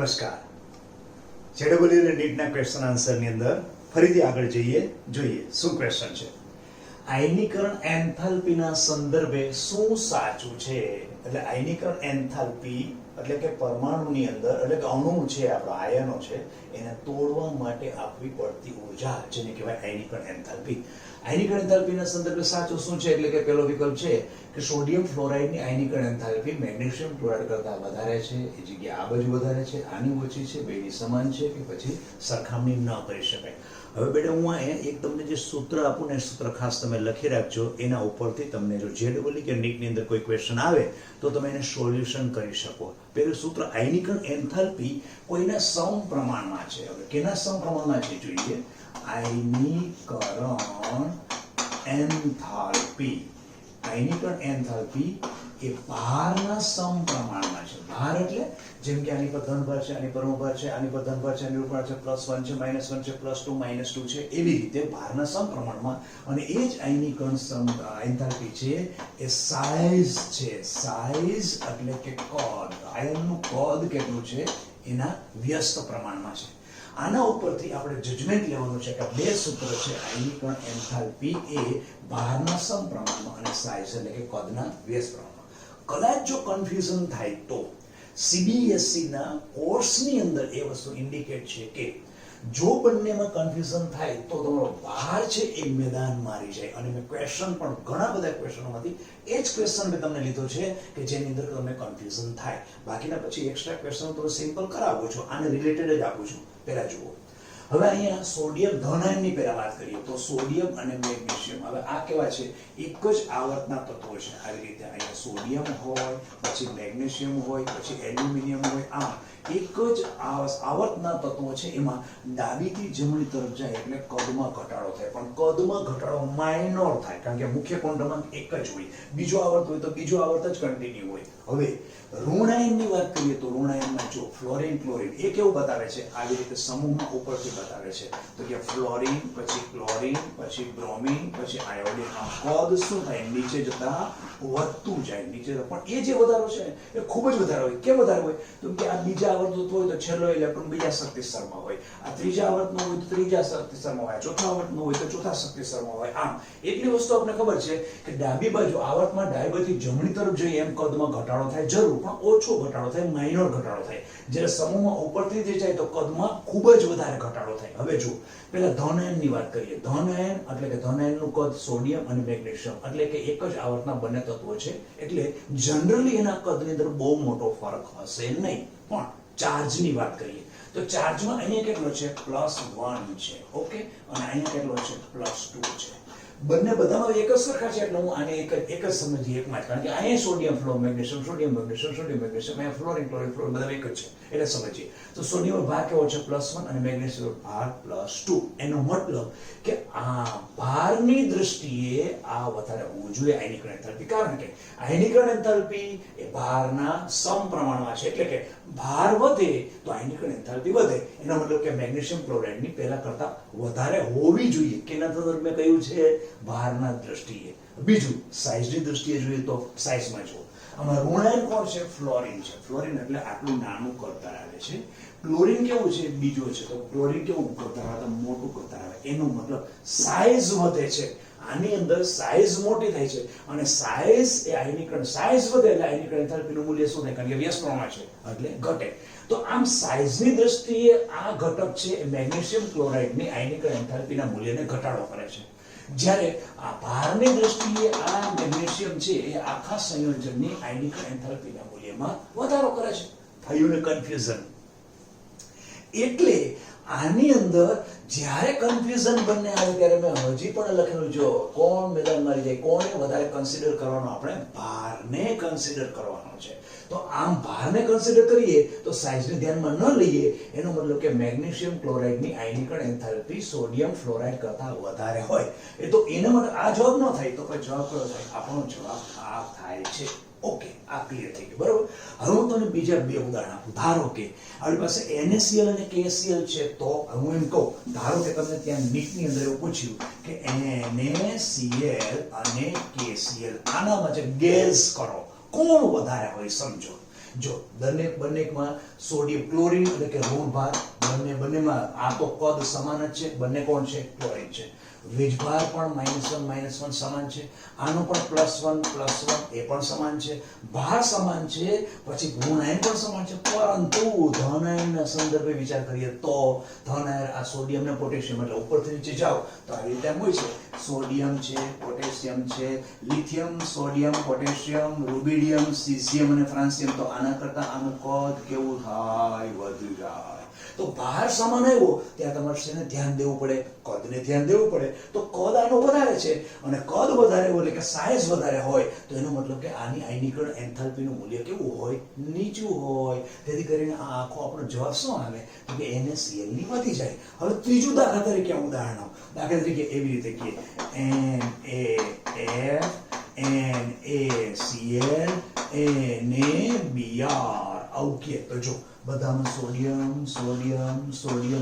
નમસ્કાર. જેડબલ્યુ અને નીટના ક્વેશ્ચન આન્સરની અંદર ફરીથી આગળ જોઈએ શું ક્વેશ્ચન છે. આયનીકરણ એન્થાલ્પીના સંદર્ભે શું સાચું છે? એટલે આયનીકરણ એન્થાલ્પી એટલે કે પરમાણુની અંદર એટલે કે અણુ છે, આપણો આયનો છે, એને તોડવા માટે આપવી પડતી ઉર્જા જેને કહેવાય આયનીકરણ એન્થાલ્પી. આયનીકરણ એન્થાલ્પીના સંદર્ભે સાચું શું છે? એટલે કે પહેલો વિકલ્પ છે કે સોડિયમ ફ્લોરાઇડની આયનીકરણ એન્થાલ્પી મેગ્નેશિયમ ક્લોરાઇડ કરતાં વધારે છે, એ જગ્યા આ બાજુ વધારે છે, આની ઓછી છે, બેની સમાન છે કે પછી સરખામણી ન કરી શકાય. હવે બેટા હું અહીંયા એક તમને જે સૂત્ર આપું ને, સૂત્ર ખાસ તમે લખી રાખજો. એના ઉપરથી તમને જો જેડબલ્યુ કે નીટની અંદર કોઈ ક્વેશ્ચન આવે તો તમે એને સોલ્યુશન કરી શકો. પહેલું સૂત્ર, આયનીકરણ એન્થાલ્પી કોઈના સમપ્રમાણમાં છે. હવે કેના સમપ્રમાણમાં છે જોઈએ. આયનીકરણ એન્થાલ્પી, આયનીકરણ એન્થાલ્પી એ ભારના સમપ્રમાણમાં છે. ભાર એટલે જેમ કે આની પર ધન ભાર છે, આની પર ઋણ ભાર છે, આની પર ધન ભાર છે, આની ઉપર છે, +1 છે, -1 છે, +2 -2 છે, એવી રીતે ભારના સમપ્રમાણમાં. અને એ જ આયનીકરણ એન્થાલ્પી છે એ સાઇઝ છે. સાઇઝ એટલે કે કદ, આયનનું કદ કેટલું છે એના વ્યસ્ત પ્રમાણમાં છે. આના ઉપરથી આપણે જજમેન્ટ લેવાનું છે કે બે સૂત્ર છે. આયનીકરણ એન્થાલ્પી એ ભારના સમપ્રમાણમાં અને સાઇઝ એટલે કે કદના વ્યસ્ત પ્રમાણમાં. કદાચ જો કન્ફ્યુઝન થાય તો CBSE ના કોર્સની અંદર એ વસ્તુ ઇન્ડિકેટ છે કે જો બંનેમાં કન્ફ્યુઝન થાય તો તમારો ભાર છે એ મેદાન મારી જાય. અને મેં ક્વેશ્ચન પણ ઘણા બધા ક્વેશ્ચનોમાંથી એ જ ક્વેશ્ચન મેં તમને લીધો છે કે જેની અંદર તમને કન્ફ્યુઝન થાય. બાકીના પછી એક્સ્ટ્રા ક્વેશ્ચન તો સિમ્પલ કરાવું છું, આને રિલેટેડ જ આપું છું. પહેલા જુઓ. હવે અહીંયા સોડિયમ ધન આયનની પહેલા વાત કરીએ તો સોડિયમ અને મેગ્નેશિયમ, હવે આ કેવા છે? એક જ આવર્તના તત્વો છે. આવી રીતે અહીંયા સોડિયમ હોય, પછી મેગ્નેશિયમ હોય, પછી એલ્યુમિનિયમ હોય. આમ એક જ આવર્તના તત્વો છે. એમાં ડાબીથી જમણી તરફ જાય એટલે કદમાં ઘટાડો થાય, પણ કદમાં ઘટાડો માઇનોર થાય કારણ કે મુખ્ય ક્વોન્ટમ એક જ હોય. બીજો આવર્ત હોય તો બીજો આવર્ત જ કન્ટિન્યુ હોય. હવે ઋણાયનની વાત કરીએ તો ઋણાયનમાં જો ફ્લોરિન ક્લોરિન એ કેવું બતાવે છે? આવી રીતે સમૂહમાં ઉપરથી બતાવે છે. તો કે ફ્લોરિન, પછી ક્લોરિન, પછી બ્રોમિન, પછી આયોડિન. આ કદ શું થાય? નીચે જતા વધતું જાય, નીચે. પણ એ જે વધારો છે એ ખૂબ જ વધારે હોય. કેમ વધારે હોય? તો કે આ બીજા આવર્તનો હોય તો છેલ્લો ઇલેક્ટ્રોન બીજા શક્તિ સ્તરમાં હોય, આ ત્રીજા આવર્તનો હોય તો ત્રીજા શક્તિ સ્તરમાં હોય, ચોથા આવર્તનો હોય તો ચોથા શક્તિ સ્તરમાં હોય. આમ એટલી વસ્તુ આપણે ખબર છે કે ડાબી બાજુ આવર્તમાં ડાબીથી જમણી તરફ જઈએ એમ કદમાં ઘટાડો થાય, જરૂર, પણ ઓછો ઘટાડો થાય, માઇનોર ઘટાડો થાય. જ્યારે સમૂહમાં ઉપરથી જે જાય તો કદમાં ખૂબ જ વધારે ઘટાડો થાય. હવે જો પહેલા ધન આયનની વાત કરીએ. ધન આયન એટલે કે ધન આયનનું કદ સોડિયમ અને મેગ્નેશિયમ એટલે કે એક જ આવર્તના બંને તત્વો છે, એટલે જનરલી એના કદની અંદર બહુ મોટો ફરક હશે નહીં. પણ ચાર્જની વાત કરીએ તો ચાર્જમાં અહીંયા કેટલો છે? +1 છે. ઓકે, અને અહીંયા કેટલો છે? +2 છે. બંને બધામાં એક જ સરખા છે એટલે હું આને એક જ સમજીએ એકમાં જ, કારણ કે અહીંયા sodium flow magnesium, sodium magnesium, sodium magnesium, અહીંયા ફ્લોરિન ક્લોરિન ફ્લોરિન બધા એક જ છે એટલે સમજીએ. તો સોડિયમ ભાર કેવો છે? +1 અને મેગ્નેશિયમ ભાર +2. એનો મતલબ કે આ ભારની દ્રષ્ટિએ આ વધારે હોવું જોઈએ આયનીકરણ એન્થાલ્પી, કારણ કે આયનીકરણ એન્થાલ્પી એ ભારના સમપ્રમાણમાં છે. એટલે કે ભાર વધે તો આયનીકરણ એન્થાલ્પી વધે. એનો મતલબ કે મેગ્નેશિયમ ક્લોરાઇડની પહેલા કરતા વધારે હોવી જોઈએ. કેના સંદર્ભમાં કહ્યું છે? ભારના દ્રષ્ટિએ. બીજું સાઇઝની દ્રષ્ટિએ જોઈએ તો સાઇઝમાં જુઓ. આમાં ઋણાયન કોણ છે? ફ્લોરિન છે. ફ્લોરિન એટલે આટલું નાનું કદ ધરાવે છે. ક્લોરિન કેવું છે? બીજો છે. તો ક્લોરિન કેવું કદ ધરાવે? મોટું કદ ધરાવે. એનો મતલબ સાઇઝ વધે છે. આની અંદર સાઇઝ મોટી થાય છે અને સાઇઝ એ આયનીકરણ, સાઇઝ વધે એટલે આયનીકરણ એન્થાલ્પીનું મૂલ્ય શું થાય? કારણ કે વ્યસ્ત પ્રમાણમાં છે એટલે ઘટે. તો આમ સાઇઝની દ્રષ્ટિએ આ ઘટક છે એ મેગ્નેશિયમ ક્લોરાઇડની આયનીકરણ એન્થાલ્પીના મૂલ્યને ઘટાડો કરે છે. જ્યારે આ ભારની દ્રષ્ટિએ આ મેગ્નેશિયમ છે એ આખા સંયોજનની આયનીકરણ એન્થાલ્પીના મૂલ્યમાં વધારો કરે છે. થયું ને કન્ફ્યુઝન? એટલે આની અંદર જ્યારે કન્ફ્યુઝન બંને આવે ત્યારે મેં હજી પણ લખેલું, જો કોણ મેદાન મારી જાય, કોને વધારે કન્સિડર કરવાનો? આપણે ભારને કન્સિડર કરવાનો છે. તો આમ ભારને કન્સિડર કરીએ તો સાઇઝને ધ્યાનમાં ન લઈએ એનો મતલબ કે મેગ્નેશિયમ ક્લોરાઇડની આયનીકરણ એન્થાલ્પી સોડિયમ ફ્લોરાઇડ કરતા વધારે હોય. એ તો એના માટે આ જવાબ ન થાય તો પછી જવાબ કયો થાય? આપણો જવાબ આ થાય છે. ઓકે, આ ક્લિયર થઈ ગયું, બરોબર. હવે હું તમને બીજા બે ઉદાહરણ આપું. ધારો કે આપણી પાસે NaCl અને KCl છે, તો હું એમ કહું, ધારો કે તમને ત્યાં નીટની અંદર એવું પૂછ્યું કે NaCl અને KCl આનામાં જે ગેસ કરો કોણ વધારે હોય સમજો. જો બંનેમાં સોડિયમ ક્લોરીન એટલે કે ઋણ ભાર, બંનેમાં આ તો કદ સમાન જ છે, બંને કોણ છે? ક્લોરીન છે. વીજભાર પણ -1 સમાન છે, આનો પણ +1 એ પણ સમાન છે, ભાર સમાન છે, પછી ગુણ આયન પણ સમાન છે, પરંતુ ધન આયનના સંદર્ભે વિચાર કરીએ તો ધન આયન આ સોડિયમ ને પોટેશિયમ એટલે ઉપરથી નીચે જાઓ તો આવી રીતે હોય છે. સોડિયમ છે, પોટેશિયમ છે, lithium, sodium, potassium, rubidium, caesium અને ફ્રાન્સિયમ, તો આના કરતા આનું કદ કેવું થાય? વધી જાય. તો ભાર સમાન આવ્યો ત્યાં તમારે શેને ધ્યાન દેવું પડે? કદને ધ્યાન દેવું પડે. તો કદ આનો વધારે છે અને કદ વધારે હોય એટલે કે સાઈઝ વધારે હોય તો એનો મતલબ કે આની આયનીકરણ એન્થાલ્પીનું મૂલ્ય કેવું હોય? નીચું હોય. તેથી કરીને આ આખો આપણો જવાબ શું આવે? તો કે NaCl ની વધી જાય. હવે ત્રીજું દાખલા તરીકે ઉદાહરણ આવો. દાખલા તરીકે એવી રીતે કે NaF, NaCl, NaBr આવું કે તો જો બધામાં સોડિયમ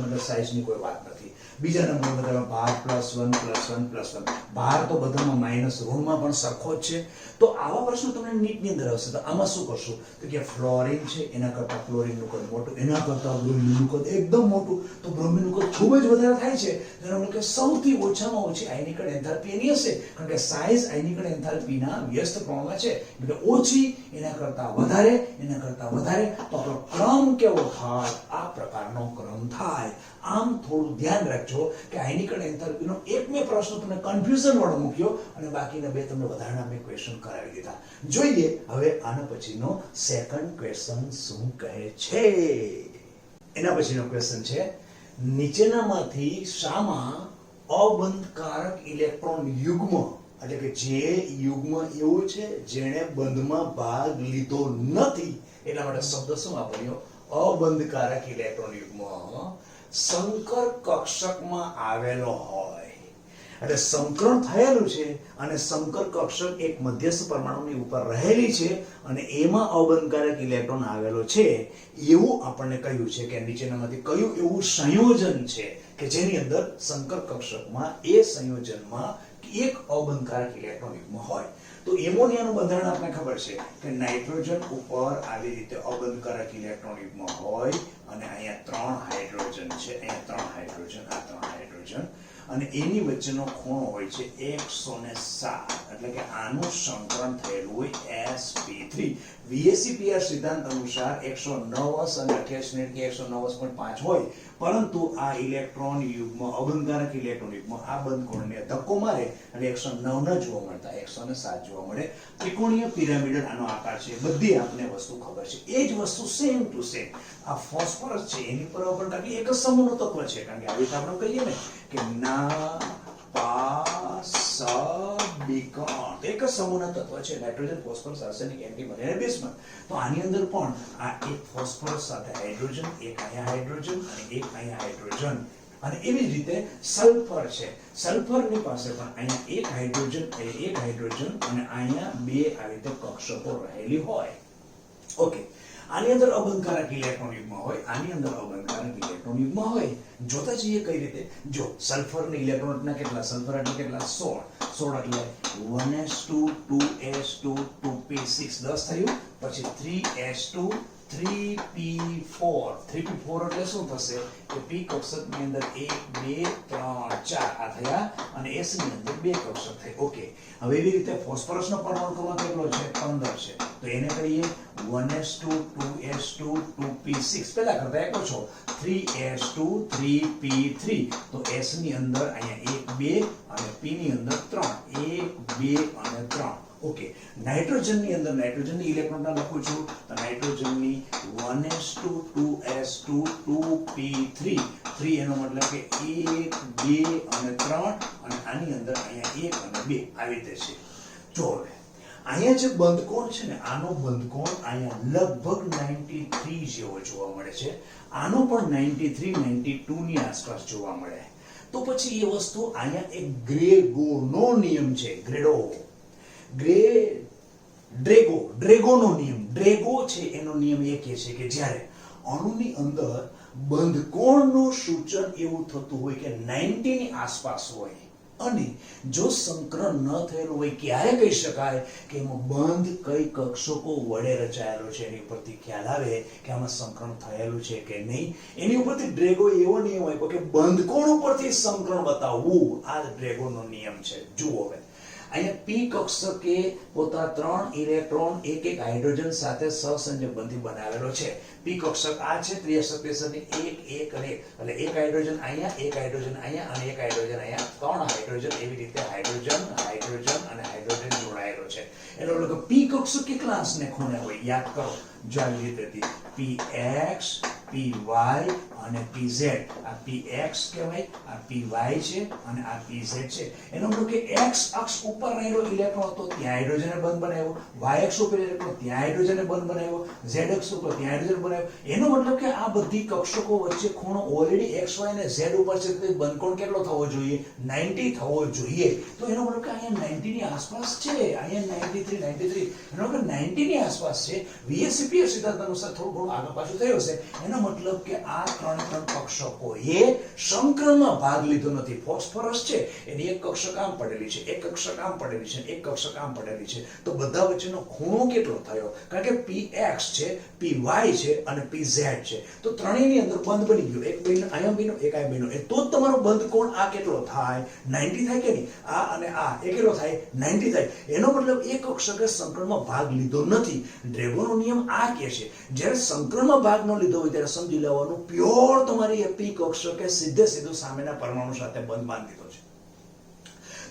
એટલે સાઈઝની કોઈ વાત નથી. બીજા નંબર બધામાં ભાર +1 ભાર તો બધામાં માઈનસ ઋણમાં પણ સરખો જ છે. તો આવા પ્રશ્નો તમને નીટની અંદર આવશે તો આમાં શું કરશું તો કે ફ્લોરિન છે એના કરતા ક્લોરીનનું કદ મોટું, એના કરતા બ્રોમિનનું કદ એકદમ મોટું, તો બ્રોમિનનું કદ ખૂબ જ વધારે થાય છે. એનો મતલબ કે સૌથી ઓછામાં ઓછી આયનીકરણ એન્થાલ્પી એની હશે, કારણ કે સાઈઝ આયનીકરણ એન્થાલ્પીના વ્યસ્ત પ્રમાણમાં છે. એટલે ઓછી એના કરતા વધારે, એના કરતા વધારે, તો આપણો ક્રમ કેવો થાય? આ પ્રકારનો ક્રમ થાય. આમ થોડું ધ્યાન રાખજો કે આયનીકરણ એન્થાલ્પીનો એક મેં પ્રશ્ન તમને કન્ફ્યુઝન વાળો મૂક્યો અને બાકીના બે તમને વધારાના મેં ક્વેશ્ચન કરાવી દીધા. જોઈએ હવે આના પછીનો સેકન્ડ ક્વેશ્ચન શું કહે છે. એના પછીનો ક્વેશ્ચન છે નીચેનામાંથી શામાં અબંધકારક ઇલેક્ટ્રોન યુગ્મ એટલે કે જે યુગ્મ એવું છે જેણે બંધમાં ભાગ લીધો નથી, એટલા માટે શબ્દ શું વાપર્યો? અબંધકારક ઇલેક્ટ્રોન યુગ્મ સંકર કક્ષકમાં આવેલો હોય. એટલે સંકરણ થયેલું છે અને સંકર કક્ષક એક મધ્યસ્થ પરમાણુની ઉપર રહેલી છે અને એમાં અબંધકારક ઇલેક્ટ્રોન આવેલો છે એવું આપણને કહ્યું છે કે નીચેનામાંથી કયું એવું સંયોજન છે કે જેની અંદર સંકર કક્ષકમાં એ સંયોજનમાં એક અબંધકારક ઇલેક્ટ્રોન યુગ્મ હોય. તો એમોનિયાનું બંધારણ આપણને ખબર છે કે નાઇટ્રોજન ઉપર આવી રીતે અબંધકારક ઇલેક્ટ્રોન યુગ્મ હોય અને અહીંયા 3 હાઇડ્રોજન છે, અહીંયા 3 હાઇડ્રોજન, આ 3 હાઇડ્રોજન અને એની વચ્ચેનો ખૂણો હોય છે 107 એટલે કે આનું સંકરણ થયેલું હોય sp3. VSEPR સિદ્ધાંત અનુસાર 109 અને 28 મિનિટ કે 109.5 હોય, પરંતુ આ ઇલેક્ટ્રોન યુગ્મ અબંધકારક ઇલેક્ટ્રોન યુગ્મ આ બંધકોણને ધક્કો મારે અને 109 ન જોવા મળતા 107 જોવા મળે. ત્રિકોણીય પિરામિડલ આનો આકાર છે. બધી આપને વસ્તુ ખબર છે. એ જ વસ્તુ સેમ ટુ સેમ આ ફોસ્ફરસ છે એની પર પણ કારણ કે એક જ સમૂહનું તત્વ છે, કારણ કે આવી રીતે આપણે કહીએ ને કે નાપાસબિકણ એક જ સમૂહના તત્વ છે, નાઇટ્રોજન, ફોસ્ફરસ, આર્સેનિક, એન્ટીમની અને બિસ્મથ. તો આની અંદર પણ આ એક ફોસ્ફરસ સાથે હાઇડ્રોજન, એક અહીંયા હાઇડ્રોજન અને એક અહીંયા હાઇડ્રોજન અને એવી જ રીતે સલ્ફર છે. સલ્ફરની પાસે પણ અહીંયા એક હાઇડ્રોજન અને અહીંયા બે આવી રીતે કક્ષકો રહેલી હોય. ઓકે, આની અંદર અબંધકારક ઇલેક્ટ્રોન યુગ્મ હોય, આની અંદર અબંધકારક ઇલેક્ટ્રોન યુગ્મ હોય. જોતા જઈએ કઈ રીતે. જો સલ્ફરના ઇલેક્ટ્રોનના કેટલા? સલ્ફર એટલે કેટલા? 16 એટલે 1s2 2s2 2p6 10 થયું, પછી 3s2 3p4 એટલે શું થશે કે p કક્ષકની અંદર 1 2 3 4 આ થયા અને s ની અંદર 2 કક્ષક થઈ. ઓકે, હવે એવી રીતે ફોસ્ફરસનો પરમાણુ ક્રમાંક કેટલો છે? 15 છે. તો એને કરીએ 1s2 2s2 2p6 પહેલા કરતા એક ઓછો 3s2 3p3. તો s ની અંદર અહીંયા 1 2 અને p ની અંદર 3 1 2 અને 3. ઓકે, નાઇટ્રોજનની અંદર નાઇટ્રોજનની ઇલેક્ટ્રોનના લખું છું તો નાઇટ્રોજનની 1s2 2s2 2p3 3 એનો મતલબ કે 1 2 અને 3 અને આની અંદર અહીંયા 1 અને 2 આવી રીતે છે. જો હવે અહીંયા જે બંધકોણ છે ને આનો બંધકોણ અહીંયા લગભગ 93 જેવો જોવા મળે છે, આનો પણ 93 92 ની આસપાસ જોવા મળે. તો પછી એ વસ્તુ અહીંયા એક ગ્રેગોનો નિયમ છે. ડ્રેગોનો નિયમ. ડ્રેગો છે એનો નિયમ એ કહે છે કે જ્યારે અણુની અંદર બંધકોણનું સૂચન એવું થતું હોય કે 90 ની આસપાસ હોય અને જો સંકરણ ન થયેલું હોય ક્યારે કહી શકાય કે એમાં બંધ કઈ કક્ષકો વડે રચાયેલો છે, એની ઉપરથી ખ્યાલ આવે કે આમાં સંકરણ થયેલું છે કે નહીં. એની ઉપરથી ડ્રેગો એવો નિયમ આપ્યો કે બંધ કોણ ઉપરથી સંકરણ બતાવવું, આ ડ્રેગોનો નિયમ છે. જુઓ હવે અહીંયા પી કક્ષકે પોતા 3 ઇલેક્ટ્રોન એક એક હાઇડ્રોજન સાથે સહસંયોજક બંધથી બનાવેલો છે. પી કક્ષક આ છે, ત્રિસપ્રેશરની 1 1 અને એટલે એક હાઇડ્રોજન અહીંયા, એક હાઇડ્રોજન અહીંયા અને એક હાઇડ્રોજન અહીંયા, 3 હાઇડ્રોજન, એવી રીતે હાઇડ્રોજન હાઇડ્રોજન અને હાઇડ્રોજન જોડાયેલો છે. એનો મતલબ પી કક્ષક કેટલા અંશને ખૂણે હોય યાદ કરો. જો આવી રીતે હતી px py અને pz. આ px કહેવાય, આ py છે અને આ pz છે. એનો મતલબ કે x અક્ષ ઉપર રહેલો ઇલેક્ટ્રોન હતો ત્યાં હાઇડ્રોજનને બંધ બનાવ્યો, y અક્ષ ઉપર ઇલેક્ટ્રોન ત્યાં હાઇડ્રોજનને બંધ બનાવ્યો, z અક્ષ ઉપર ત્યાં હાઇડ્રોજન બનાવ્યો. એનો મતલબ કે આ બધી કક્ષકો વચ્ચે ખૂણો ઓલરેડી x y અને z ઉપર છે, તો બંધ કોણ કેટલો થવો જોઈએ? 90 થવો જોઈએ. તો એનો મતલબ કે અહીંયા 90 ની આસપાસ છે, અહીંયા 93 એનો મતલબ 90 ની આસપાસ છે. VSEPR સિદ્ધાંત અનુસાર થોડું ઘણું આગળ પાછું થયું છે. એનો મતલબ કે આ ત્રણ કક્ષકોએ સંકરણમાં ભાગ લીધો નથી. ફોસ્ફરસ છે એની એક કક્ષક આમ પડેલી છે, એક કક્ષક આમ પડેલી છે, એક કક્ષક આમ પડેલી છે. તો બધા વચ્ચેનો ખૂણો કેટલો થયો? કારણ કે px છે, py છે અને pz છે. તો ત્રણેયની અંદર બંધ બની ગયો. એક બન્યો, અહીંયા બન્યો, એક અહીંયા બન્યો. એ તો જ તમારો બંધ કોણ આ કેટલો થાય? 90 થાય કે નહીં? આ અને આ એ કેટલો થાય? 90 થાય. એનો મતલબ એક કક્ષકે સંકરણમાં ભાગ લીધો નથી. ડ્રેગોનો નિયમ આ કહે છે જ્યારે સંકરણમાં ભાગ ન લીધો હોય ત્યારે સમજી લેવાનું પ્યોર તમારી પી કક્ષકે સીધે સીધું સામેના પરમાણુ સાથે બંધ બાંધી દીધો છે.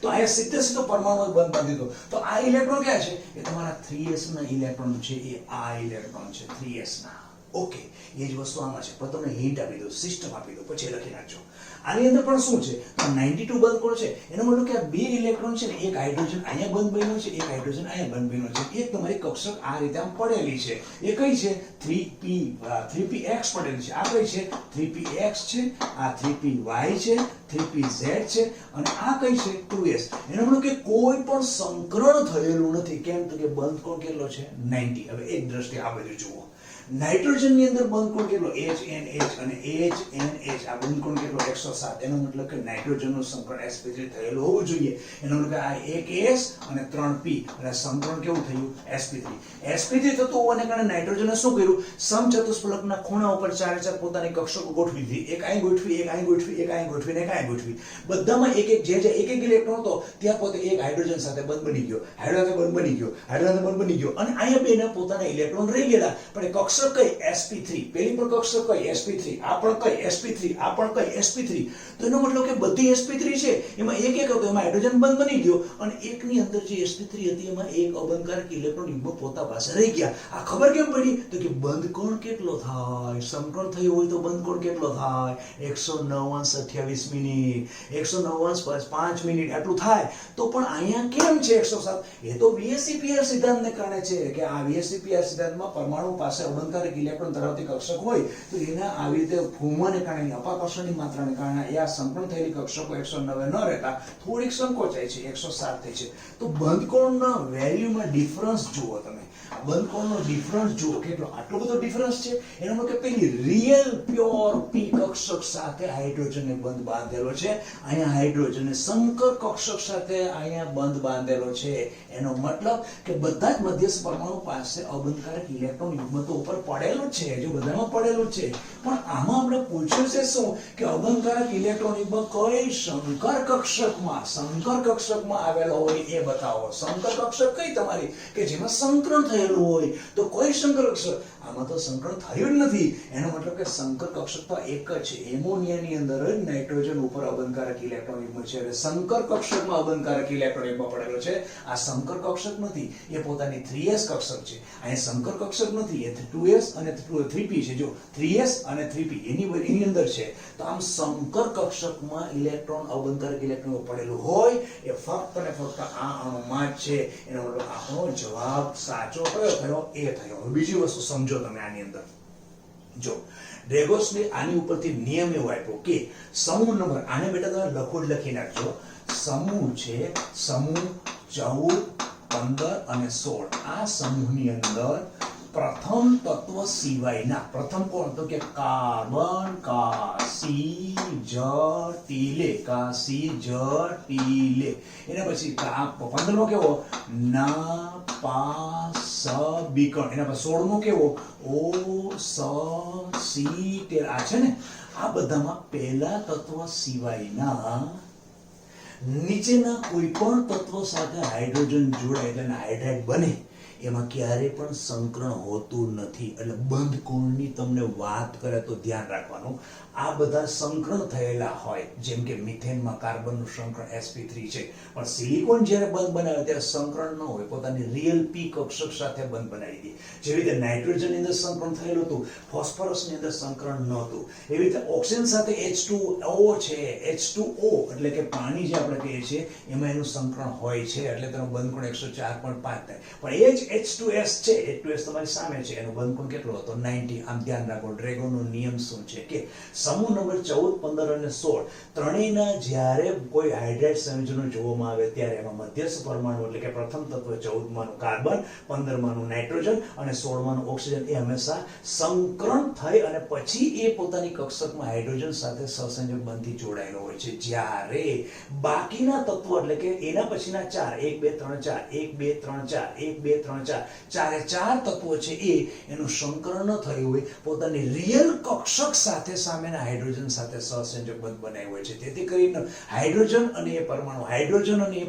તો આ સીધે સીધો પરમાણુ બંધ બાંધી દીધો. તો આ ઇલેક્ટ્રોન ક્યાં છે? એ તમારા 3s ના ઇલેક્ટ્રોન છે. એ આ ઇલેક્ટ્રોન છે 3s ના. ઓકે, એ જ વસ્તુ આમાં છે. પણ તમને હિન્ટ આપી દો, સિસ્ટમ આપી દો, પછી લખી નાખજો. આની અંદર પણ શું છે? તો 92 બંધ કોણ છે? એનો મતલબ કે આ બે ઇલેક્ટ્રોન છે ને, એક હાઇડ્રોજન અહીંયા બંધ બન્યો છે, એક હાઇડ્રોજન અહીંયા બંધ બન્યો છે. એક તમારી કક્ષક આ રીતે આમ પડેલી છે. એ કઈ છે? 3px પડેલી છે. આ કઈ છે? 3px છે, આ 3py છે, 3pz છે અને આ કઈ છે? 2s. એનો મતલબ કે કોઈ પણ સંકરણ થયેલું નથી. કેમ? તો કે બંધ કોણ કેટલો છે? 90. હવે એક દ્રષ્ટિએ આ બધું જુઓ. નાઇટ્રોજન ની અંદર બંધ કોણ કેટલો? HNH અને HNH. આ બંધ કોણ કેટલો? 107. એનો મતલબ કે નાઇટ્રોજન નું સંકરણ sp3 થયેલું હોવું જોઈએ. એનો મતલબ કે આ એક S અને 3p અને સંકરણ કેવું થયું? sp3. sp3 થતું હોવાને કારણે નાઇટ્રોજને શું કર્યું? સમચતુષ્ફલકના ખૂણા ઉપર ચારે ચાર પોતાની કક્ષકો ગોઠવી દીધી. એક અહીં ગોઠવી, એક અહીં ગોઠવી, એક અહીં ગોઠવી, એક અહીં ગોઠવી. બધામાં એક એક જે એક એક ઇલેક્ટ્રોન હતો ત્યાં પોતે એક હાઇડ્રોજન સાથે બંધ બની ગયો, હાઇડ્રોજન બંધ બની ગયો, હાઇડ્રોજન બંધ બની ગયો અને અહીંયા બેના પોતાના ઇલેક્ટ્રોન રહી ગયેલા. પણ કક્ષક કઈ? sp3. પેલી પણ કક્ષક કઈ? sp3. આ પણ કઈ? sp3. આ પણ કઈ? sp3. તો એનો મતલબ કે બધી sp3 છે, એમાં એક એક હતો, એમાં હાઇડ્રોજન બંધ બની ગયો અને એકની અંદર જે sp3 હતી એમાં એક અબંધકારક ઇલેક્ટ્રોન યુગ્મ પોતા પાસે રહી ગયા. આ ખબર કેમ પડી? તો કે બંધ કોણ કેટલો થાય? સંકરણ થયું હોય તો બંધ કોણ કેટલો થાય? 109:28 મિનિટ, 109:05 મિનિટ આટલું થાય. તો પણ અહીંયા કેમ છે 107? એ તો VSEPR સિદ્ધાંતને કારણે છે કે આ VSEPR સિદ્ધાંતમાં પરમાણુ પાસે અબંધકારક ઇલેક્ટ્રોન ધરાવતી કક્ષક હોય તો એના આવી રીતે ફૂમવાને કારણે, અપાકર્ષણની માત્રાને કારણે એ આ સંકરણ થયેલી કક્ષકો 109 ન રહેતા થોડીક સંકોચાય છે, 107 થઈ છે. તો બંધકોણના વેલ્યુમાં ડિફરન્સ જુઓ તમે. બંધકોણનો ડિફરન્સ જુઓ કેટલો, આટલો બધો ડિફરન્સ છે. એનો મતલબ કે પેલી રિયલ પ્યોર પી કક્ષક સાથે હાઇડ્રોજનને બંધ બાંધેલો છે, અહીંયા હાઇડ્રોજનને સંકર કક્ષક સાથે અહીંયા બંધ બાંધેલો છે. એનો મતલબ કે બધા જ મધ્યસ્થ પરમાણુ પાસે અબંધકારક ઇલેક્ટ્રોન યુગ્મ તો ઉપર પડેલું જ છે, જો બધામાં પડેલું જ છે. પણ આમાં આપણે પૂછ્યું છે શું કે અબંધકારક ઇલેક્ટ્રોન યુગ્મ કઈ સંકર કક્ષકમાં આવેલો હોય એ બતાવો. સંકર કક્ષક કઈ તમારી કે જેમાં સંકરણ થયેલું હોય? તો કોઈ સંકર કક્ષક? આમાં તો સંકરણ થયું જ નથી. એનો મતલબ કે સંકર કક્ષક તો એક જ છે. એમોનિયાની અંદર જ નાઇટ્રોજન ઉપર અબંધકારક ઇલેક્ટ્રોન યુગ્મ છે. એટલે સંકર કક્ષકમાં અબંધકારક ઇલેક્ટ્રોન યુગ્મ પડેલો છે. આ સંકર કક્ષક નથી, એ પોતાની 3s કક્ષક છે. અહીંયા સંકર કક્ષક નથી, એ 2s અને 3p છે. જો 3s અને 3p એની અંદર છે. તો આમ સંકર કક્ષકમાં ઇલેક્ટ્રોન અબંધકારક ઇલેક્ટ્રોન પડેલું હોય એ ફક્ત ને ફક્ત આ અણુમાં જ છે. એનો મતલબ આપણો જવાબ સાચો કયો થયો? એ થયો. બીજી વસ્તુ સમજો તમે આની અંદર. જો ડ્રેગોસને આની ઉપરથી નિયમ એવો આપ્યો કે સમૂહ નંબર, આને બેટા તમે લખો જ લખી નાખજો. સમૂહ છે, સમૂહ 14, 15 અને 16. આ સમૂહની અંદર પ્રથમ તત્વ સિવાયના, પ્રથમ કોણ તો કે કાર્બન, કાસી-જ-ટી-લે, એના પછી 15મો કેવો નાપાસબીકરણ, એના પછી 16મો કેવો ઓસસીટેલ. આ છે ને, આ બધામાં પહેલા તત્વ સિવાયના નીચેના કોઈ પણ તત્વ સાથે હાઇડ્રોજન જોડાય એટલે હાઇડ્રાઇડ બને, એમાં ક્યારે પણ સંકરણ હોતું નથી. એટલે બંધ કોણની તમને વાત કરે તો ધ્યાન રાખવાનું, આ બધા સંકરણ થયેલા હોય, જેમ કે મિથેનમાં કાર્બનનું સંકરણ sp3 છે, પણ સિલિકોન જ્યારે બંધ બનાવે ત્યારે સંકરણ ન હોય, પોતાની રિયલ પી કક્ષક સાથે બંધ બનાવી દે. જેવી રીતે નાઇટ્રોજનની અંદર સંકરણ થયેલું હતું, ફોસ્ફરસની અંદર સંકરણ નહોતું, એવી રીતે ઓક્સિજન સાથે H2O છે, H2O એટલે કે પાણી જે આપણે કહીએ છીએ એમાં એનું સંકરણ હોય છે, એટલે તેનો બંધ કોણ 104.5 થાય. પણ એ જ H2S છે, H2S તમારી સામે છે, એનો બંધ કોણ કેટલો હતો 90. આમ ધ્યાન રાખો, ડ્રેગોનનો નિયમ શું છે કે સમૂહ નંબર 14, 15 અને 16 ત્રણેયના જ્યારે કોઈ હાઇડ્રાઇડ સંયોજનો જોવામાં આવે ત્યારે એમાં મધ્યસ્થ પરમાણુ એટલે કે પ્રથમ તત્વ 14 માનું કાર્બન, 15 માનું નાઇટ્રોજન અને 16 માનું ઓક્સિજન એ હંમેશા સંકરણ થઈ અને પછી એ પોતાની કક્ષકમાં હાઇડ્રોજન સાથે સહસંયોજક બંધથી જોડાયેલો હોય છે. જ્યારે બાકીના તત્વો એટલે કે એના પછીના 4 1 2 3 4 1 2 3 4 ચારે ચાર તત્વો છે એનું સંકરણ ન થયું હોય, પોતાની રિયલ કક્ષક સાથે સામેના હાઇડ્રોજન સાથે સહસંયોજક બંધ બનાવ્યો હોય છે. તેથી કરીને હાઇડ્રોજન અને એ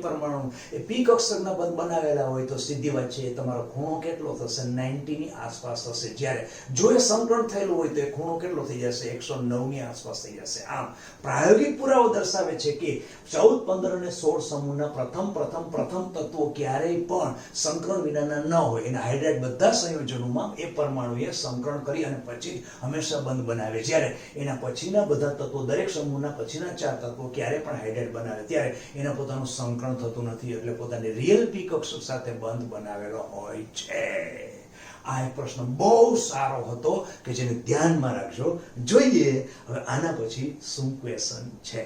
પરમાણુ એ પી કક્ષકના બંધ બનાવેલા હોય તો સીધી વાત છે, તમારો ખૂણો કેટલો થશે 90 ની આસપાસ થશે. જ્યારે જો એ સંકરણ થયેલું હોય તો એ ખૂણો કેટલો થઈ જશે 109 ની આસપાસ થઈ જશે. આમ પ્રાયોગિક પુરાવો દર્શાવે છે કે 14, 15 અને 16 સમૂહના પ્રથમ તત્વો ક્યારેય પણ સંકરણ વિનાના ન હોય, એના હાઇડ્રાઇડ બધા સંયોજનોમાં એ પરમાણુએ સંકરણ કરી અને પછી હંમેશા બંધ બનાવે. જ્યારે એના પછીના બધા તત્વો, દરેક સમૂહના પછીના 4 તત્વો ક્યારે પણ હાઇડ્રાઇડ બનાવે ત્યારે એના પોતાનું સંકરણ થતું નથી, એટલે પોતાની રિયલ પી કક્ષક સાથે બંધ બનાવેલો હોય છે. આ એક પ્રશ્ન બહુ સારો હતો કે જેને ધ્યાનમાં રાખજો. જોઈએ હવે આના પછી શું ક્વેશ્ચન છે.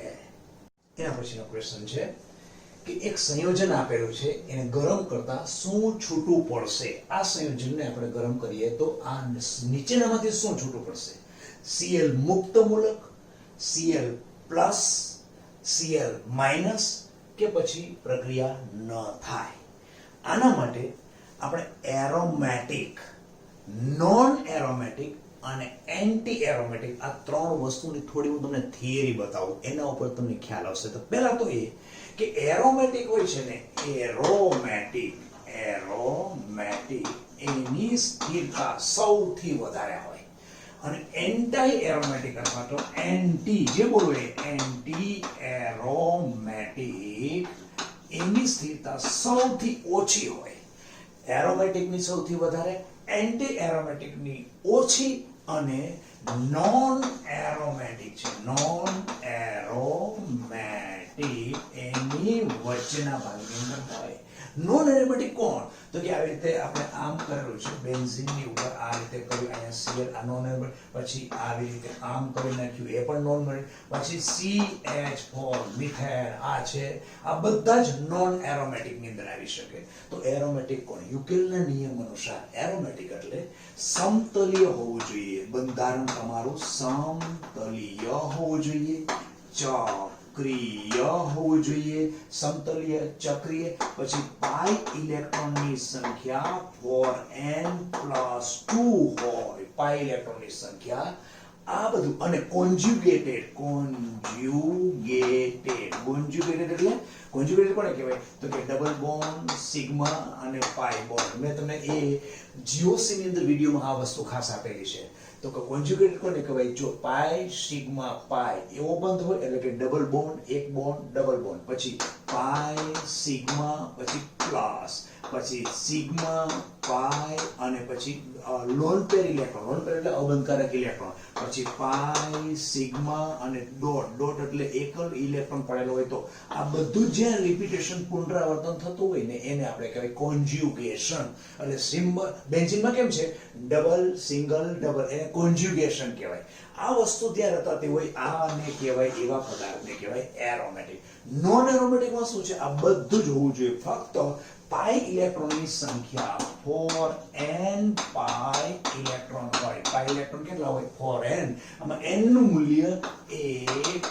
એના પછીનો ક્વેશ્ચન છે કે એક સંયોજન આપેલું છે, એને ગરમ કરતા શું છૂટું પડશે. આ સંયોજનને આપણે ગરમ કરીએ તો આ નીચેનામાંથી શું છૂટું પડશે? Cl મુક્ત મૂલક, Cl પ્લસ, Cl માઇનસ, કે પછી પ્રક્રિયા ન થાય. આના માટે આપણે એરોમેટિક, નોન એરોમેટિક અને એન્ટી એરોમેટિક આ ત્રણ વસ્તુની થોડી હું તમને થિયરી બતાવું, એના ઉપર તમને ખ્યાલ આવશે. તો પહેલા તો એ કે એરોમેટિક હોય છે ને, એરોમેટિક એની સ્થિરતા સૌથી વધારે હોય, અને એન્ટી એરોમેટિક અથવા તો એન્ટી જે બોલવું એ એન્ટી એરોમેટિક એની સ્થિરતા સૌથી ઓછી હોય. એરોમેટિકની સૌથી વધારે, એન્ટી એરોમેટિકની ઓછી, અને નોન એરોમેટિક છે, નોન એરોમેટિક એની વચ્ચેના ભાગની અંદર હોય. નોન એરોમેટિક કોણ? તો કે આવી રીતે આપણે આમ કરેલું છે, બેન્ઝીનની ઉપર આ રીતે કર્યું, અહીંયા Cl આ નોન એરોમેટિક, પછી આવી રીતે આમ કરી નાખ્યું, એ પણ નોન એરોમેટિક, પછી CH4 મિથેન આ છે, આ બધા જ નોન એરોમેટિક ની અંદર આવી શકે. તો એરોમેટિક કોણ? યુકેલના નિયમ અનુસાર એરોમેટિક એટલે સમતલીય હોવું જોઈએ, બંધારણ તમારું સમતલીય હોવું જોઈએ, ચક્રીય હોવું જોઈએ, સમતલીય, ચક્રીય, પછી પાઈ ઇલેક્ટ્રોનની સંખ્યા 4n+2 હોય, પાઈ ઇલેક્ટ્રોનની સંખ્યા, આ બધું, અને કોન્જ્યુગેટેડ એટલે કોન્જ્યુગેટેડ કોને કહેવાય? તો કે ડબલ બોન્ડ, સિગ્મા અને પાઈ બોન્ડ. મેં તમને એ જીઓસી ની અંદર વિડીયોમાં આ વસ્તુ ખાસ આપેલી છે. તો કે કોન્જ્યુગેટેડ કોને કહેવાય? જો પાઈ, સિગ્મા, પાઈ એવો બંધ હોય એટલે કે ડબલ બોન્ડ, એક બોન્ડ, ડબલ બોન્ડ, પછી પાઈ, સિગ્મા, પછી પ્લસ, પછી સિગ્મા, પાઈ, અને પછી lone pair electron, lone pair એટલે અબંધકારક ઇલેક્ટ્રોન, પછી પાઈ, સિગ્મા અને ડોટ, ડોટ એટલે એકલ ઇલેક્ટ્રોન પડેલો હોય. તો આ બધું જે રિપીટેશન, પુનરાવર્તન થતું હોય ને એને આપણે કહેવાય કોન્જ્યુગેશન. એટલે સિમ્બલ બેન્ઝીનમાં કેમ છે? ડબલ, સિંગલ, ડબલ, એને કોન્જ્યુગેશન કહેવાય. આ વસ્તુ ત્યાં થતી હોય, આને કહેવાય, એવા પદાર્થને કહેવાય એરોમેટિક. નોન એરોમેટિકમાં શું છે? આ બધું જ હોવું જોઈએ, ફક્ત પાઈ ઇલેક્ટ્રોનની સંખ્યા 4n પાઈ ઇલેક્ટ્રોન હોય. પાઈ ઇલેક્ટ્રોન કેટલા હોય? 4n. આમાં n નું મૂલ્ય 1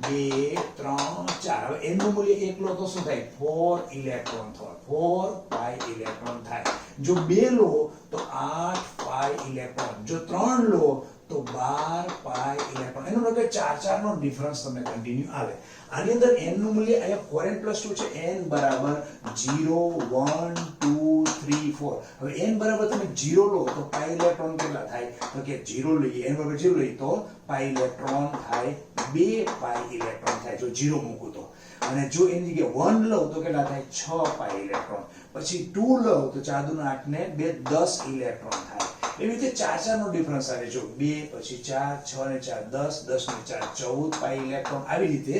2 3 4. હવે n નું મૂલ્ય 1 લો તો શું થાય? 4 ઇલેક્ટ્રોન થાય. 4 પાઈ ઇલેક્ટ્રોન થાય. જો 2 લો તો 8 પાઈ ઇલેક્ટ્રોન. જો 3 લો તો 12 પાઈ ઇલેક્ટ્રોન. એનો મતલબ કે 4 નો ડિફરન્સ તમને કન્ટિન્યુ આવે. આની અંદર n નું મૂલ્ય અહીંયા 4n + 2 છે. n બરાબર 0 1 2 3 4. હવે n બરાબર તમે 0 લો તો પાઈ ઇલેક્ટ્રોન કેટલા થાય? તો કે 0 લઈએ, n બરાબર 0 લઈએ તો પાઈ ઇલેક્ટ્રોન થાય 2 પાઈ ઇલેક્ટ્રોન થાય જો 0 મૂકું તો. અને જો એની જગ્યાએ 1 લઉં તો કેટલા થાય? 6 પાઈ ઇલેક્ટ્રોન. પછી 2 લઉં તો 4 દુ 8 ને 2 10 ઇલેક્ટ્રોન થાય. એવી રીતે 4 નો ડિફરન્સ આવે. જો 2 પછી 4 6 ને 4 10 10 ને 4 14 પાઈ ઇલેક્ટ્રોન. આવી રીતે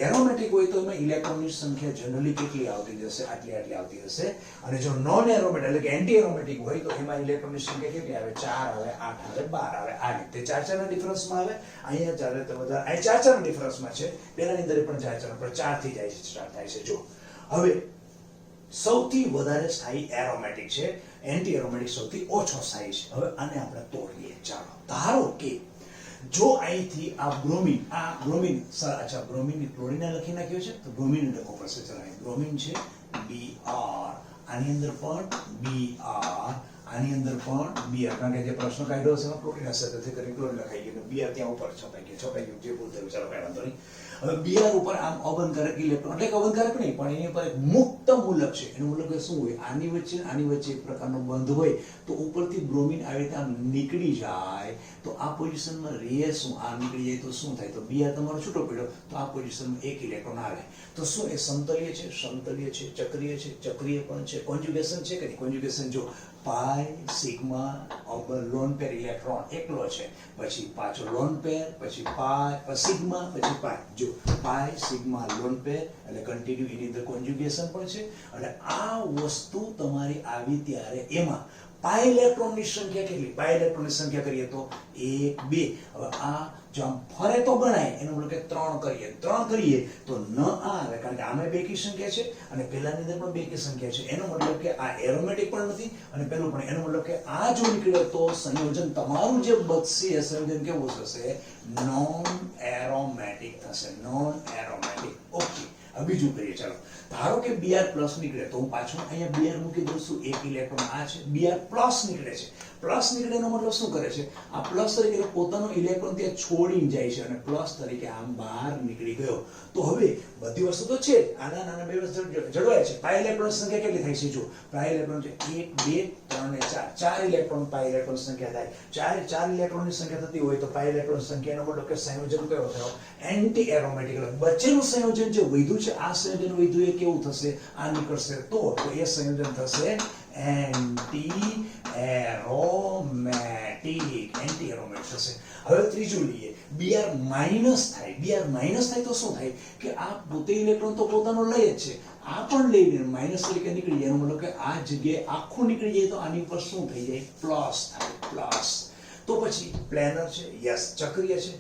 એરોમેટિક હોય તો એમાં ઇલેક્ટ્રોનની સંખ્યા જનરલી કેટલી આવતી જશે? આટલી આટલી આવતી હશે. અને જો નોન એરોમેટિક એટલે કે એન્ટી એરોમેટિક હોય તો એમાં ઇલેક્ટ્રોનની સંખ્યા કેટલી આવે? 4 આવે 8 આવે 12 આવે. આ રીતે 4 ના ડિફરન્સમાં આવે. અહીંયા ચાલે તો વધારે અહીં 4 ના ડિફરન્સમાં છે. પહેલાની અંદર પણ 4 પણ 4 થી જાય છે, સ્ટાર્ટ થાય છે. જો હવે સૌથી વધારે સ્થાયી એરોમેટિક છે, એન્ટી એરોમેટિક સૌથી ઓછો સ્થાયી છે. હવે આને આપણે તોડીએ. ચાલો ધારો કે જો અહીંથી આ બ્રોમિન અચ્છા બ્રોમિન ક્લોરીન લખી નાખ્યો છે તો બ્રોમિન લખવો પડશે. ચાલો અહીં બ્રોમિન છે Br, આની અંદર પણ Br, આની અંદર પણ Br. કારણ કે જે પ્રશ્ન કાઢ્યો છે એમાં ક્લોરીન હશે તેથી કરીને ક્લોરીન લખાઈ ગયું. Br ત્યાં ઉપર છપાઈ ગયું જે ભૂલ થયું. ચાલો કાંઈ વાંધો નહીં. હવે Br ઉપર આમ અબંધકારક ઇલેક્ટ્રોન એટલે કે અબંધકારક નહીં પણ એની ઉપર એક મુક્ત મૂલક છે. એનું મૂલક શું હોય? આની વચ્ચે એક પ્રકારનો બંધ હોય તો ઉપરથી બ્રોમિન આવી રીતે આમ નીકળી જાય તો આ પોઝિશનમાં રહે શું? આ નીકળી જાય તો શું થાય? તો Br તમારો છૂટો પડ્યો તો આ પોઝિશનમાં એક ઇલેક્ટ્રોન આવે. તો શું એ સમતલીય છે? સમતલીય છે. ચક્રીય છે? ચક્રીય પણ છે. કોન્જ્યુગેશન છે કે નહીં? કોન્જ્યુગેશન જો પાઈ સિગ્મા લોન પેર ઇલેક્ટ્રોન એકલો છે, પછી પાછો લોન પેર, પછી પાઈ સિગ્મા, પછી પાઈ. જો પાઈ સિગ્મા લોન પેર એટલે કન્ટિન્યુ એની અંદર કોન્જ્યુગેશન પણ છે. અને આ વસ્તુ તમારી આવી ત્યારે એમાં પાઈ ઇલેક્ટ્રોનની સંખ્યા કેટલી? પાઈ ઇલેક્ટ્રોનની સંખ્યા કરીએ તો 1 2. હવે આ જો આમ ફરે તો ગણાય. એનો મતલબ કે 3 કરીએ તો ન આવે કારણ કે આમાં બેકી સંખ્યા છે અને પહેલાની અંદર પણ બેકી સંખ્યા છે. એનો મતલબ કે આ એરોમેટિક પણ નથી અને પેલું પણ. એનો મતલબ કે આ જો નીકળે તો સંયોજન તમારું જે બચશે એ સંયોજન કેવું થશે? નોન એરોમેટિક થશે. Non aromatic. ઓકે. હવે બીજું કરીએ. ચાલો ધારો કે Br+ નીકળે તો હું પાછું અહીંયા Br મૂકી દઉં છું. એક ઇલેક્ટ્રોન આ છે. Br+ નીકળે છે. પ્લસ નીકળે એનો મતલબ શું કરે છે? આ પ્લસ તરીકે પોતાનો ઇલેક્ટ્રોન ત્યાં છોડીને જાય છે અને પ્લસ તરીકે આમ બહાર નીકળી ગયો. તો હવે બધી વસ્તુ તો છે આના નાના બે વસ્તુ જળવાય છે. પાઈ ઇલેક્ટ્રોન સંખ્યા કેટલી થાય છે? જો પાઈ ઇલેક્ટ્રોન છે 1 2 3 ને 4. 4 ઇલેક્ટ્રોન પાઈ ઇલેક્ટ્રોન સંખ્યા થાય. 4 ઇલેક્ટ્રોનની સંખ્યા થતી હોય તો પાઈ ઇલેક્ટ્રોન સંખ્યાનો મતલબ કે સંયોજન કયો થયો? Anti aromatic. બચેલું સંયોજન જે વધ્યું છે આ સંયોજન વધ્યું એ કેવું થશે? આ નીકળશે તો એ સંયોજન થશે એન્ટી એરોમેટિક. એન્ટી એરોમેટિક થશે. હવે ત્રીજું લઈએ. Br- થાય. Br- થાય તો શું થાય? કે આ પોતે ઇલેક્ટ્રોન તો પોતાનો લઈ જ છે. આ પણ લઈને માઇનસ તરીકે નીકળી જાય. એનો મતલબ કે આ જગ્યાએ આખું નીકળી જાય તો આની ઉપર શું થઈ જાય? પ્લસ થાય. પ્લસ. તો પછી પ્લેનર છે? યસ. ચક્રીય છે.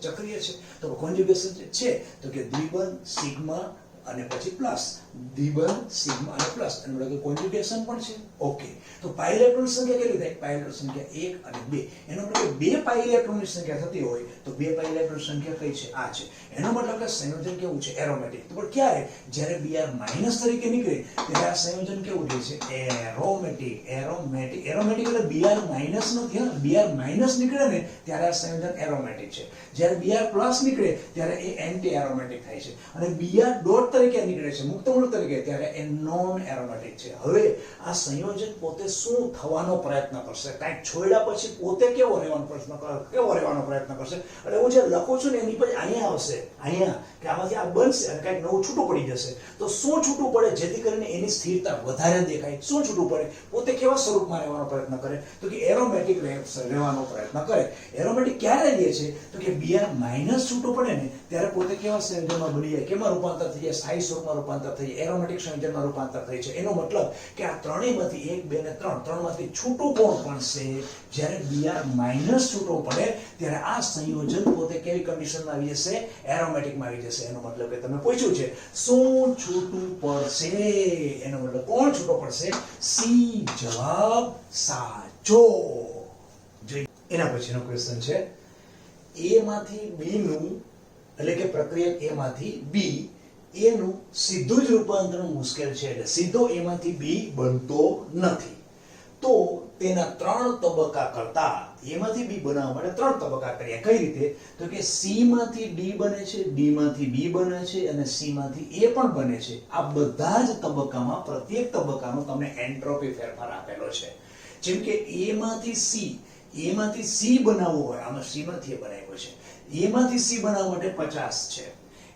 તો કોન્જ્યુગેશન છે તો કે દ્વિબંધ સિગ્મા અને પછી પ્લસ. દ્વિબંધ સિગ્મા અને પ્લસ. એનો મતલબ કે કોન્જ્યુગેશન પણ છે. ઓકે. તો પાઈ ઇલેક્ટ્રોનની સંખ્યા કેટલી થાય? પાઈ ઇલેક્ટ્રોન સંખ્યા 1 અને 2. એનો મતલબ કે 2 પાઈ ઇલેક્ટ્રોનની સંખ્યા થતી હોય તો 2 પાઈ ઇલેક્ટ્રોન સંખ્યા કઈ છે? આ છે. એનો મતલબ કે સંયોજન કેવું છે? એરોમેટિક. તો પણ ક્યારે? જ્યારે Br- તરીકે નીકળે ત્યારે આ સંયોજન કેવું રહે છે? એરોમેટિક. એરોમેટિક એટલે Br- નથી. Br- નીકળે ને ત્યારે આ સંયોજન એરોમેટિક છે. જ્યારે Br+ નીકળે ત્યારે એ એન્ટી એરોમેટિક થાય છે. અને Br- તરીકે નીકળે છે મુક્ત મૂળ તરીકે ત્યારે એ નોન એરોમેટિક છે. હવે આ સંયોજન પોતે શું થવાનો પ્રયત્ન કરશે? કાંઈક છોડ્યા પછી પોતે કેવો રહેવાનો પ્રયત્ન કરશે? એટલે હું જે લખું છું ને એની પછી અહીંયા આવશે. અહીંયા કે આમાંથી આ બનશે અને કાંઈક નવું છૂટું પડી જશે. તો શું છૂટું પડે જેથી કરીને એની સ્થિરતા વધારે દેખાય? શું છૂટું પડે? પોતે કેવા સ્વરૂપમાં રહેવાનો પ્રયત્ન કરે? તો કે એરોમેટિક રહેવાનો પ્રયત્ન કરે. એરોમેટિક ક્યારે રહે છે? તો કે Br- છૂટું પડે ને ત્યારે પોતે કેવા સંયોજનમાં બની જાય? કેમાં રૂપાંતર થઈ જાય? s i સ્વરૂપમાં રૂપાંતર થઈ એરોમેટિક સંયોજનમાં રૂપાંતર થઈ છે. એનો મતલબ કે આ ત્રણેયમાંથી 1 2 ને 3 ત્રણમાંથી છૂટું કોણ પડશે? જ્યારે Br માઈનસ છૂટો પડે ત્યારે આ સંયોજન પોતે કેવી કન્ડિશનમાં આવી જશે? એરોમેટિકમાં આવી જશે. એનો મતલબ કે તમે પૂછ્યું છે શું છૂટું પડશે, એનો મતલબ કોણ છૂટો પડશે? C જવાબ સાચો. એના પછીનો ક્વેશ્ચન છે A માંથી B નું એટલે કે પ્રક્રિયક A માંથી B એનું સીધું જ રૂપાંતર મુશ્કેલ છે. એટલે સીધો A માંથી B બનતો નથી. તો તેના 3 તબક્કા કરતા A માંથી B બનાવવા માટે 3 તબક્કા કર્યા. કઈ રીતે? તો કે C માંથી D બને છે, D માંથી B બને છે અને C માંથી A પણ બને છે. આ બધા જ તબક્કામાં પ્રત્યેક તબક્કાનો તમને એન્ટ્રોપી ફેરફાર આપેલો છે. જેમ કે A માંથી C બનાવવો હોય, આમાં C માંથી A બનાવ્યો છે. A માંથી C બનાવવા માટે 50 છે.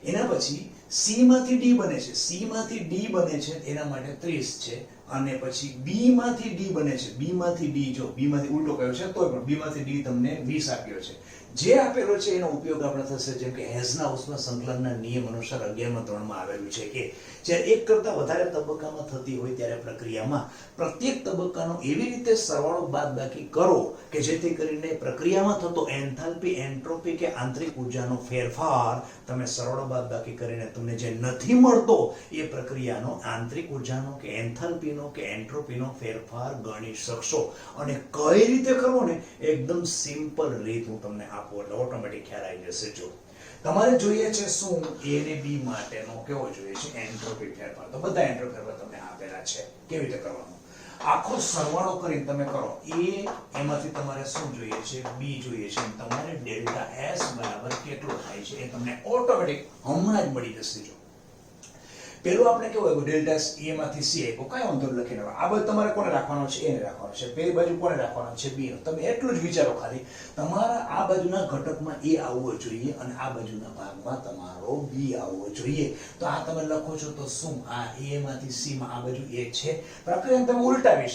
એના પછી C માંથી D બને છે, C માંથી D બને છે એના માટે 30 છે. અને પછી B માંથી D બને છે, B માંથી D જો B માંથી ઉલટો કયો છે તોય પણ B માંથી D તમને 20 આપ્યો છે. જે આપેલો છે એનો ઉપયોગ આપણે થશે જેમ કે હેઝના ઉષ્મા સંકલનના નિયમ અનુસાર 11માં 3 માં આવેલું છે કે જ્યારે એક કરતા વધારે તબક્કામાં થતી હોય ત્યારે પ્રક્રિયામાં પ્રત્યેક તબક્કાનો એવી રીતે સરવાળો બાદબાકી કરો કે જેથી કરીને પ્રક્રિયામાં થતો એન્થાલ્પી, એન્ટ્રોપી કે આંતરિક ઊર્જાનો ફેરફાર તમે સરવાળો બાદબાકી કરીને તમને જે નથી મળતો એ પ્રક્રિયાનો આંતરિક ઊર્જાનો કે એન્થાલ્પીનો કે એન્ટ્રોપીનો ફેરફાર ગણી શકશો. અને કઈ રીતે કરવો ને એકદમ સિમ્પલ રીત હું તમને આપું એટલે ઓટોમેટિક ખ્યાલ આવી જશે. જો તમારે જોઈએ છે શું A ને B માટેનો કેવો જોઈએ છે એન્ટ્રોપી ફેરફાર. તો બધા એન્ટ્રોપી ફેરફાર તમને આપેલા છે. કેવી રીતે કરવાનો? આખો સરવાળો કરીને તમે કરો. A એમાંથી તમારે શું જોઈએ છે? B જોઈએ છે. તમારે ડેલ્ટા S બરાબર કેટલો થાય છે એ તમને ઓટોમેટિક હમણાં જ મળી જશે. જો પેલું આપણે કેવું આવ્યું ડેલ્ટા S A માંથી C આવ્યો, કઈ વાંધો લખી લેવા. આ બધું તમારે કોને રાખવાનો છે? A ને રાખવાનો છે. પેલી બાજુ કોને રાખવાનો છે? B નો. તમે એટલું જ વિચારો ખાલી તમારા આ બાજુના ઘટકમાં A આવવો જોઈએ અને આ બાજુના ભાગમાં તમારો B આવવો જોઈએ. તો આ તમે લખો છો તો શું આ A માંથી C માં આ બાજુ A છે. પ્રક્રિયાને તમે ઉલટાવી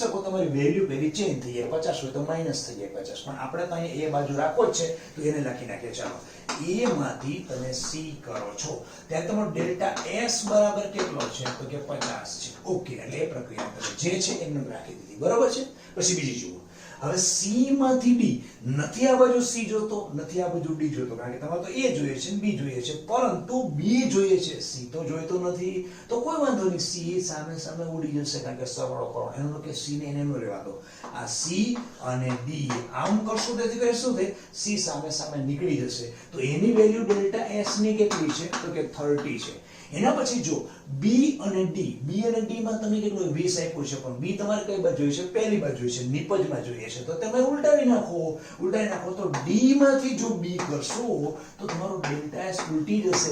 શકો. તમારી વેલ્યુ પેલી ચેન્જ થઈ જાય. 50 હોય તો માઈનસ થઈ જાય 50. પણ આપણે તો અહીંયા A બાજુ રાખવો જ છે તો એને લખી નાખીએ. ચાલો A માંથી તમે C કરો છો ત્યારે તમારો ડેલ્ટા S બરાબર કેટલો છે? તો કે 50 છે. ઓકે, એટલે એ પ્રક્રિયા જે છે એમને રાખી દીધી. બરાબર છે. પછી બીજી જુઓ. હવે C માંથી D નથી આ બાજુ C જોતો, નથી આ બાજુ D જોતો, કારણ કે તમારે તો A જોઈએ છે ને B જોઈએ છે, પરંતુ B જોઈએ છે, C તો જોઈતો નથી. તો કોઈ વાંધો નહીં, C સામે સામે ઉડી જશે કારણ કે સરવાળો કરો. એનો કે C ને એને નો રહેવા દો. આ C અને D આમ કરશો તેથી કરે શું થાય? C સામે સામે નીકળી જશે. તો એની વેલ્યુ ડેલ્ટા S ની કેટલી છે? તો કે 30 છે. એના પછી જો B અને D માં તમે કેટલું 20 આપ્યું છે, પણ B તમારે કઈ બાજુ જોઈએ છે? પહેલી બાજુ જોઈએ છે, નિપજમાં જોઈએ છે. તો તમે ઉલટાવી નાખો. તો D માંથી જો B કરશો તો તમારો ડેલ્ટા S ઉલટી જશે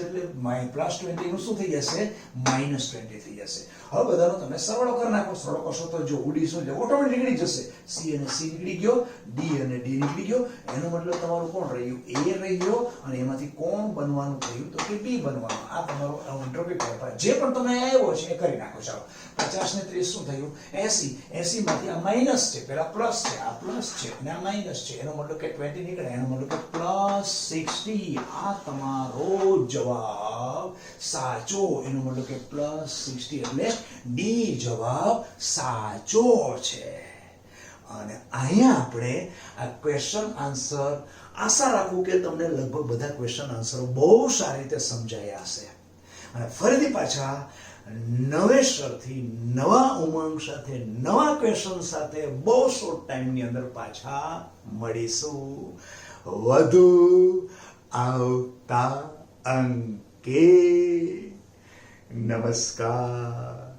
એટલે +20 નું શું થઈ જશે? -20 થઈ જશે. હવે બધાનો તમે સરવાળો કરી નાખો. સરવાળો કરશો તો જો ઉડીશો એટલે ઓટોમેટિક નીકળી જશે. C અને C નીકળી ગયો, D અને D નીકળી ગયો. એનો મતલબ તમારું કોણ રહ્યું? A રહ્યો. અને એમાંથી કોણ બનવાનું થયું? તો કે B બનવાનું. આ તમારો એન્ટ્રોપી ફેરફાર જે પણ તમે આવ્યો છે એ કરી નાખો. ચાલો 50 ને 30 શું થયું? 80 માંથી આ માઈનસ છે, પેલા પ્લસ છે, આ પ્લસ છે અને આ માઈનસ છે. એનો મતલબ કે 20 નીકળે. એનો મતલબ કે +60. આ તમારો જવાબ સાચો. એનો મતલબ કે +60 એટલે D જવાબ સાચો છે. અને અહીંયા આપણે આ ક્વેશ્ચન આન્સર આશા રાખું કે તમને લગભગ બધા ક્વેશ્ચન આન્સર બહુ સારી રીતે સમજાયા હશે. અને ફરીથી પાછા નવેસરથી નવા ઉમંગ સાથે નવા ક્વેશ્ચન સાથે બહુ શોર્ટ ટાઈમની અંદર પાછા મળીશું. વધુ આવતા અંકે. નમસ્કાર.